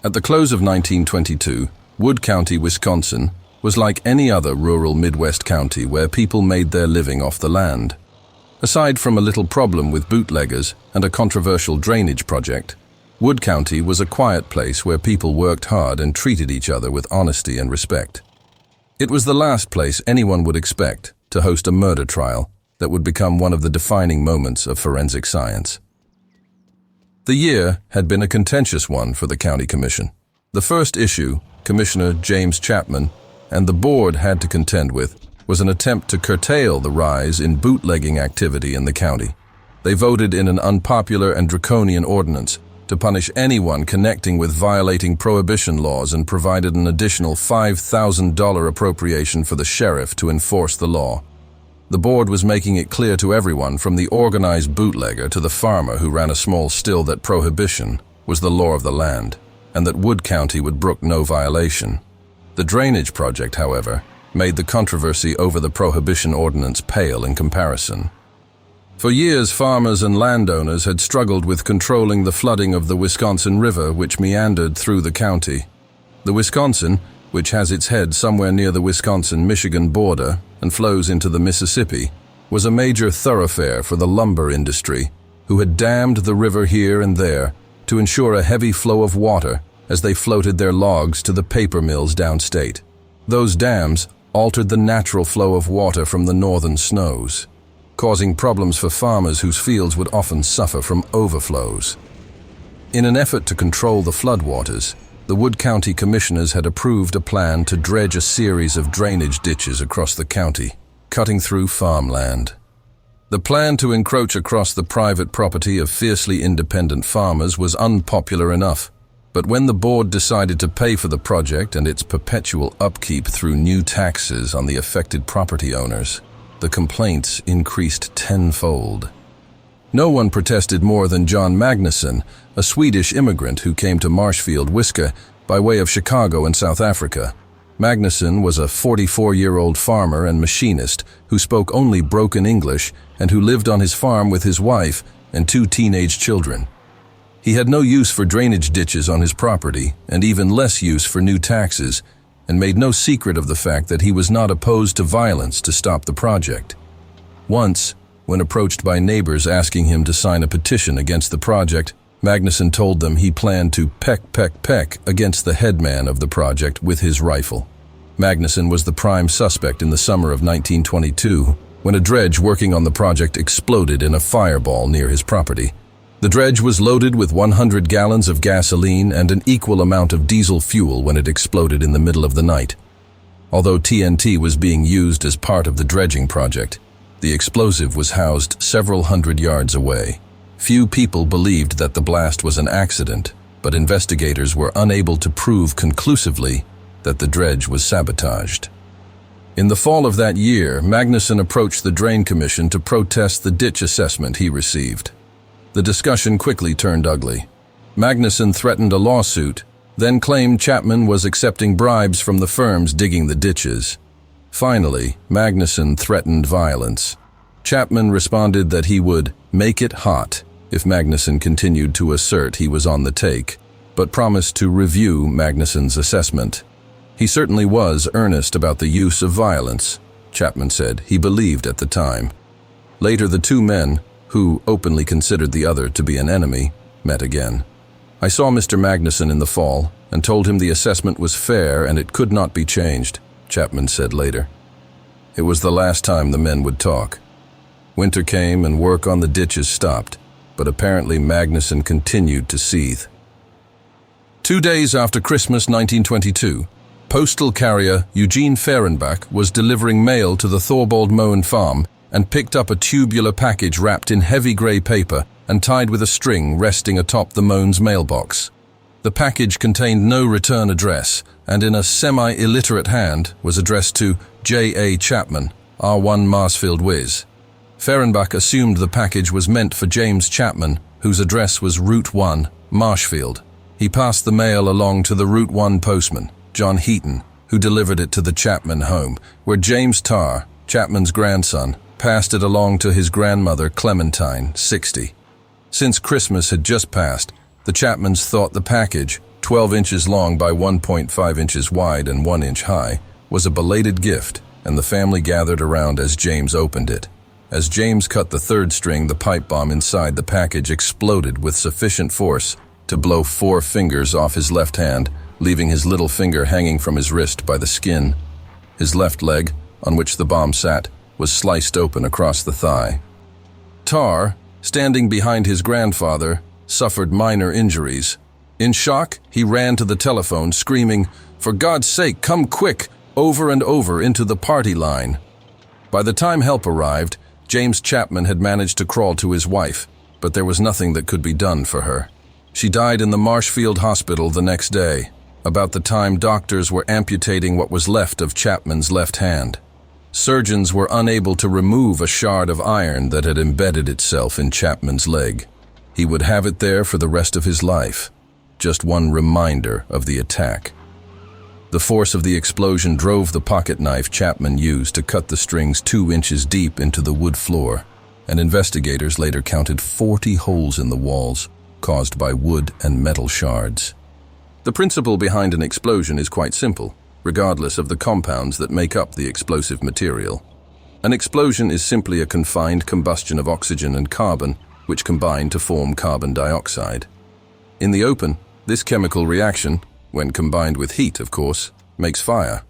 At the close of 1922, Wood County, Wisconsin, was like any other rural Midwest county where people made their living off the land. Aside from a little problem with bootleggers and a controversial drainage project, Wood County was a quiet place where people worked hard and treated each other with honesty and respect. It was the last place anyone would expect to host a murder trial that would become one of the defining moments of forensic science. The year had been a contentious one for the county commission. The first issue, Commissioner James Chapman and the board had to contend with, was an attempt to curtail the rise in bootlegging activity in the county. They voted in an unpopular and draconian ordinance to punish anyone connecting with violating prohibition laws and provided an additional $5,000 appropriation for the sheriff to enforce the law. The board was making it clear to everyone, from the organized bootlegger to the farmer who ran a small still, that prohibition was the law of the land, and that Wood County would brook no violation. The drainage project, however, made the controversy over the prohibition ordinance pale in comparison. For years, farmers and landowners had struggled with controlling the flooding of the Wisconsin River, which meandered through the county. The Wisconsin, which has its head somewhere near the Wisconsin-Michigan border and flows into the Mississippi, was a major thoroughfare for the lumber industry, who had dammed the river here and there to ensure a heavy flow of water as they floated their logs to the paper mills downstate. Those dams altered the natural flow of water from the northern snows, causing problems for farmers whose fields would often suffer from overflows. In an effort to control the floodwaters, the Wood County Commissioners had approved a plan to dredge a series of drainage ditches across the county, cutting through farmland. The plan to encroach across the private property of fiercely independent farmers was unpopular enough, but when the board decided to pay for the project and its perpetual upkeep through new taxes on the affected property owners, the complaints increased tenfold. No one protested more than John Magnusson, a Swedish immigrant who came to Marshfield, Wisconsin, by way of Chicago and South Africa. Magnusson was a 44-year-old farmer and machinist who spoke only broken English and who lived on his farm with his wife and 2 teenage children. He had no use for drainage ditches on his property, and even less use for new taxes, and made no secret of the fact that he was not opposed to violence to stop the project. Once, when approached by neighbors asking him to sign a petition against the project, Magnusson told them he planned to peck against the headman of the project with his rifle. Magnusson was the prime suspect in the summer of 1922, when a dredge working on the project exploded in a fireball near his property. The dredge was loaded with 100 gallons of gasoline and an equal amount of diesel fuel when it exploded in the middle of the night. Although TNT was being used as part of the dredging project, the explosive was housed several hundred yards away. Few people believed that the blast was an accident, but investigators were unable to prove conclusively that the dredge was sabotaged. In the fall of that year, Magnusson approached the Drain Commission to protest the ditch assessment he received. The discussion quickly turned ugly. Magnusson threatened a lawsuit, then claimed Chapman was accepting bribes from the firms digging the ditches. Finally, Magnusson threatened violence. Chapman responded that he would make it hot if Magnusson continued to assert he was on the take, but promised to review Magnusson's assessment. He certainly was earnest about the use of violence, Chapman said he believed at the time. Later, the 2 men, who openly considered the other to be an enemy, met again. I saw Mr. Magnusson in the fall and told him the assessment was fair and it could not be changed, Chapman said later. It was the last time the men would talk. Winter came and work on the ditches stopped, but apparently Magnusson continued to seethe. 2 days after Christmas 1922, postal carrier Eugene Fehrenbach was delivering mail to the Thorbold Moen farm and picked up a tubular package wrapped in heavy gray paper and tied with a string resting atop the Moen's mailbox. The package contained no return address and in a semi-illiterate hand was addressed to J.A. Chapman, R1 Marsfield Wiz. Fehrenbach assumed the package was meant for James Chapman, whose address was Route 1, Marshfield. He passed the mail along to the Route 1 postman, John Heaton, who delivered it to the Chapman home, where James Tarr, Chapman's grandson, passed it along to his grandmother Clementine, 60. Since Christmas had just passed, the Chapmans thought the package, 12 inches long by 1.5 inches wide and 1 inch high, was a belated gift, and the family gathered around as James opened it. As James cut the third string, the pipe bomb inside the package exploded with sufficient force to blow 4 fingers off his left hand, leaving his little finger hanging from his wrist by the skin. His left leg, on which the bomb sat, was sliced open across the thigh. Tar, standing behind his grandfather, suffered minor injuries. In shock, he ran to the telephone, screaming, "For God's sake, come quick!" over and over into the party line. By the time help arrived, James Chapman had managed to crawl to his wife, but there was nothing that could be done for her. She died in the Marshfield Hospital the next day, about the time doctors were amputating what was left of Chapman's left hand. Surgeons were unable to remove a shard of iron that had embedded itself in Chapman's leg. He would have it there for the rest of his life, just one reminder of the attack. The force of the explosion drove the pocket knife Chapman used to cut the strings 2 inches deep into the wood floor, and investigators later counted 40 holes in the walls caused by wood and metal shards. The principle behind an explosion is quite simple, regardless of the compounds that make up the explosive material. An explosion is simply a confined combustion of oxygen and carbon, which combine to form carbon dioxide. In the open, this chemical reaction, when combined with heat, of course, makes fire.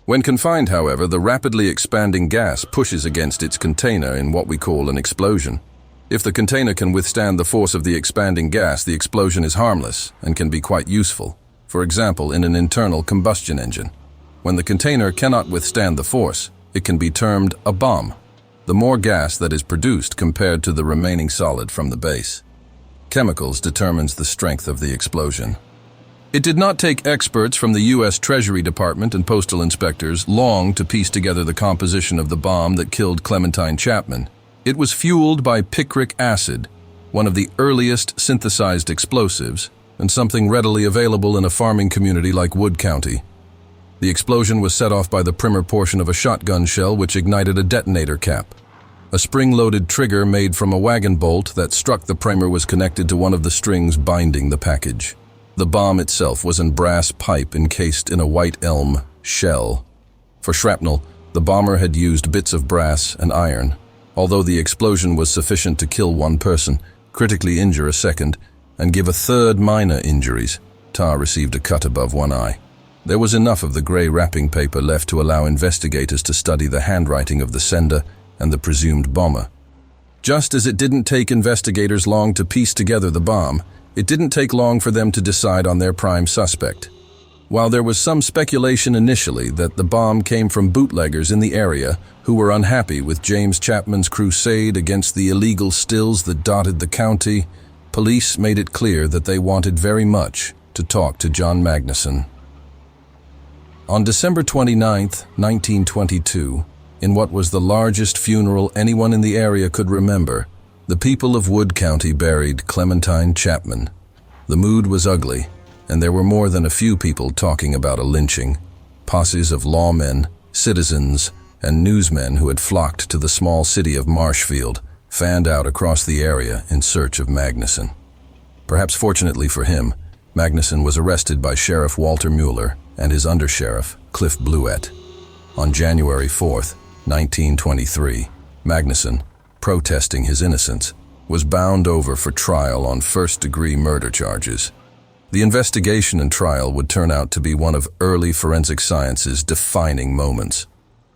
When confined, however, the rapidly expanding gas pushes against its container in what we call an explosion. If the container can withstand the force of the expanding gas, the explosion is harmless and can be quite useful, for example, in an internal combustion engine. When the container cannot withstand the force, it can be termed a bomb. The more gas that is produced compared to the remaining solid from the base. Chemicals determines the strength of the explosion. It did not take experts from the U.S. Treasury Department and postal inspectors long to piece together the composition of the bomb that killed Clementine Chapman. It was fueled by picric acid, one of the earliest synthesized explosives, and something readily available in a farming community like Wood County. The explosion was set off by the primer portion of a shotgun shell which ignited a detonator cap. A spring-loaded trigger made from a wagon bolt that struck the primer was connected to one of the strings binding the package. The bomb itself was a brass pipe encased in a white elm shell. For shrapnel, the bomber had used bits of brass and iron. Although the explosion was sufficient to kill 1 person, critically injure a second, and give a third minor injuries, Tar received a cut above 1 eye. There was enough of the gray wrapping paper left to allow investigators to study the handwriting of the sender and the presumed bomber. Just as it didn't take investigators long to piece together the bomb, it didn't take long for them to decide on their prime suspect. While there was some speculation initially that the bomb came from bootleggers in the area who were unhappy with James Chapman's crusade against the illegal stills that dotted the county, police made it clear that they wanted very much to talk to John Magnuson. On December 29, 1922, in what was the largest funeral anyone in the area could remember, the people of Wood County buried Clementine Chapman. The mood was ugly, and there were more than a few people talking about a lynching. Posses of lawmen, citizens, and newsmen who had flocked to the small city of Marshfield fanned out across the area in search of Magnuson. Perhaps fortunately for him, Magnuson was arrested by Sheriff Walter Mueller and his undersheriff, Cliff Bluett. On January 4, 1923, Magnuson, protesting his innocence, was bound over for trial on first-degree murder charges. The investigation and trial would turn out to be one of early forensic science's defining moments.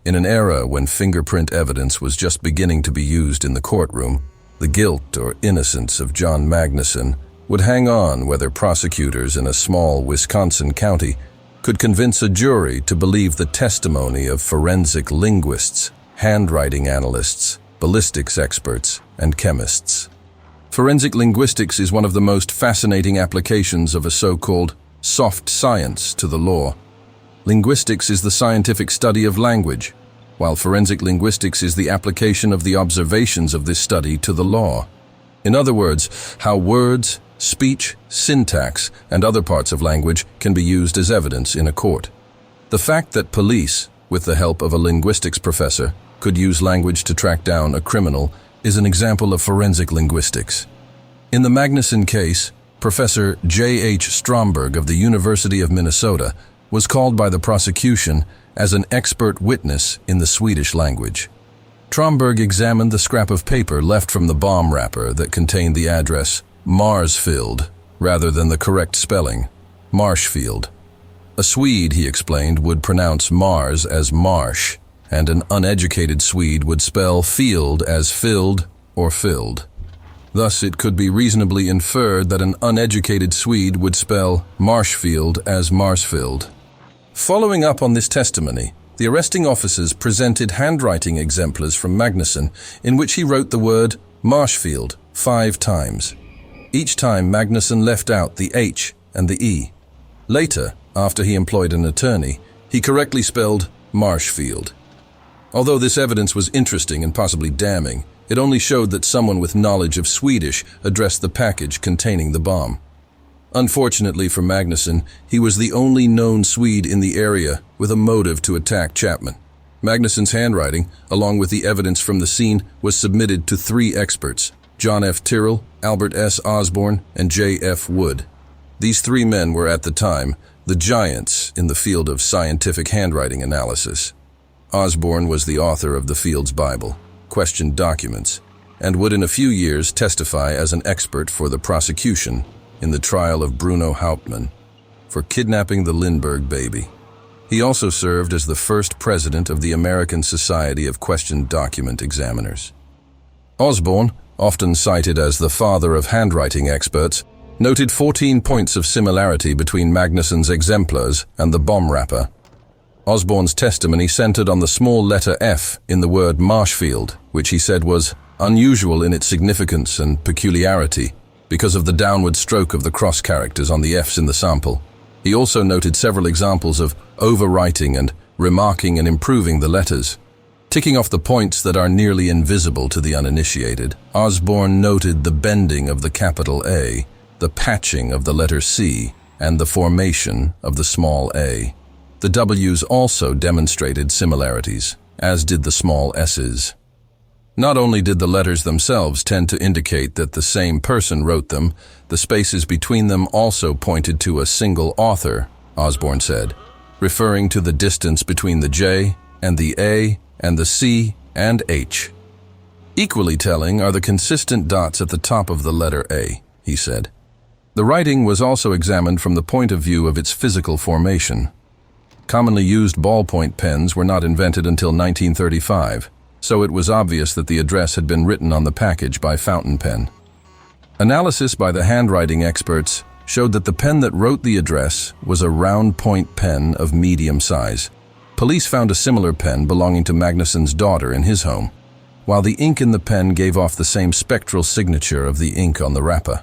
In an era when fingerprint evidence was just beginning to be used in the courtroom, the guilt or innocence of John Magnuson would hang on whether prosecutors in a small Wisconsin county could convince a jury to believe the testimony of forensic linguists, handwriting analysts, ballistics experts, and chemists. Forensic linguistics is one of the most fascinating applications of a so-called soft science to the law. Linguistics is the scientific study of language, while forensic linguistics is the application of the observations of this study to the law. In other words, how words, speech, syntax, and other parts of language can be used as evidence in a court. The fact that police, with the help of a linguistics professor, could use language to track down a criminal is an example of forensic linguistics. In the Magnuson case, Professor J.H. Stromberg of the University of Minnesota was called by the prosecution as an expert witness in the Swedish language. Stromberg examined the scrap of paper left from the bomb wrapper that contained the address Marsfield rather than the correct spelling, Marshfield. A Swede, he explained, would pronounce Mars as marsh, and an uneducated Swede would spell field as filled or filled. Thus, it could be reasonably inferred that an uneducated Swede would spell Marshfield as Marsfield. Following up on this testimony, the arresting officers presented handwriting exemplars from Magnusson in which he wrote the word Marshfield 5 times. Each time Magnusson left out the H and the E. Later, after he employed an attorney, he correctly spelled Marshfield. Although this evidence was interesting and possibly damning, it only showed that someone with knowledge of Swedish addressed the package containing the bomb. Unfortunately for Magnusson, he was the only known Swede in the area with a motive to attack Chapman. Magnusson's handwriting, along with the evidence from the scene, was submitted to 3 experts: John F. Tyrrell, Albert S. Osborne, and J. F. Wood. These 3 men were at the time the giants in the field of scientific handwriting analysis. Osborne was the author of the field's Bible, Questioned Documents, and would in a few years testify as an expert for the prosecution in the trial of Bruno Hauptmann for kidnapping the Lindbergh baby. He also served as the first president of the American Society of Questioned Document Examiners. Osborne, often cited as the father of handwriting experts, noted 14 points of similarity between Magnusson's exemplars and the bomb wrapper. Osborne's testimony centered on the small letter F in the word Marshfield, which he said was unusual in its significance and peculiarity because of the downward stroke of the cross characters on the Fs in the sample. He also noted several examples of overwriting and remarking and improving the letters. Ticking off the points that are nearly invisible to the uninitiated, Osborne noted the bending of the capital A, the patching of the letter C, and the formation of the small a. The W's also demonstrated similarities, as did the small s's. Not only did the letters themselves tend to indicate that the same person wrote them, the spaces between them also pointed to a single author, Osborne said, referring to the distance between the J and the A and the C and H. Equally telling are the consistent dots at the top of the letter A, he said. The writing was also examined from the point of view of its physical formation. Commonly used ballpoint pens were not invented until 1935, so it was obvious that the address had been written on the package by fountain pen. Analysis by the handwriting experts showed that the pen that wrote the address was a round point pen of medium size. Police found a similar pen belonging to Magnusson's daughter in his home, while the ink in the pen gave off the same spectral signature of the ink on the wrapper.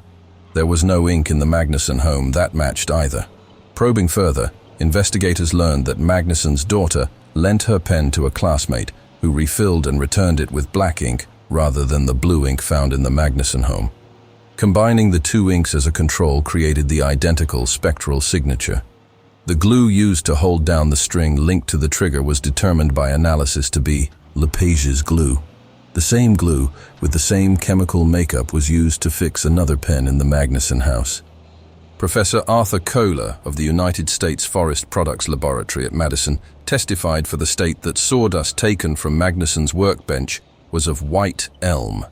There was no ink in the Magnusson home that matched either. Probing further, investigators learned that Magnusson's daughter lent her pen to a classmate who refilled and returned it with black ink rather than the blue ink found in the Magnusson home. Combining the 2 inks as a control created the identical spectral signature. The glue used to hold down the string linked to the trigger was determined by analysis to be Lepage's glue. The same glue with the same chemical makeup was used to fix another pen in the Magnusson house. Professor Arthur Kohler of the United States Forest Products Laboratory at Madison testified for the state that sawdust taken from Magnusson's workbench was of white elm.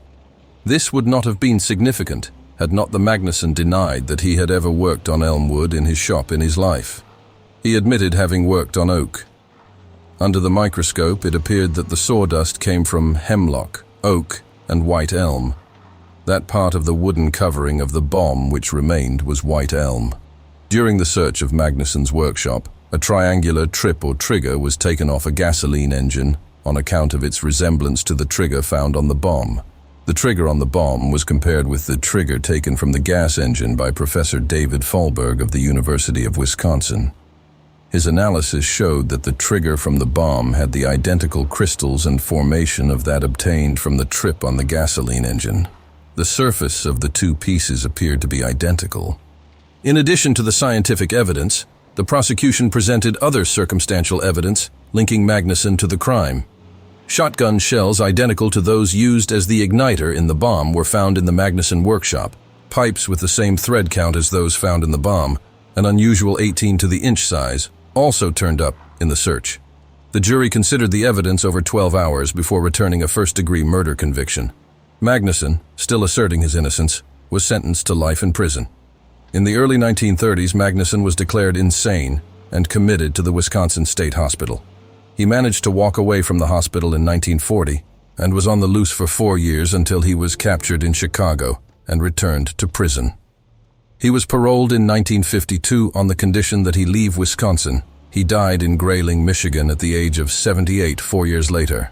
This would not have been significant had not the Magnusson denied that he had ever worked on elm wood in his shop in his life. He admitted having worked on oak. Under the microscope, it appeared that the sawdust came from hemlock, oak, and white elm. That part of the wooden covering of the bomb which remained was white elm. During the search of Magnusson's workshop, a triangular trip or trigger was taken off a gasoline engine on account of its resemblance to the trigger found on the bomb. The trigger on the bomb was compared with the trigger taken from the gas engine by Professor David Fahlberg of the University of Wisconsin. His analysis showed that the trigger from the bomb had the identical crystals and formation of that obtained from the trip on the gasoline engine. The surface of the 2 pieces appeared to be identical. In addition to the scientific evidence, the prosecution presented other circumstantial evidence linking Magnusson to the crime. Shotgun shells identical to those used as the igniter in the bomb were found in the Magnusson workshop, Pipes with the same thread count as those found in the bomb, an unusual 18 to the inch size, also turned up in the search. The jury considered the evidence over 12 hours before returning a first-degree murder conviction. Magnuson, still asserting his innocence, was sentenced to life in prison. In the early 1930s, Magnuson was declared insane and committed to the Wisconsin State Hospital. He managed to walk away from the hospital in 1940 and was on the loose for 4 years until he was captured in Chicago and returned to prison. He was paroled in 1952 on the condition that he leave Wisconsin. He died in Grayling, Michigan at the age of 78 4 years later.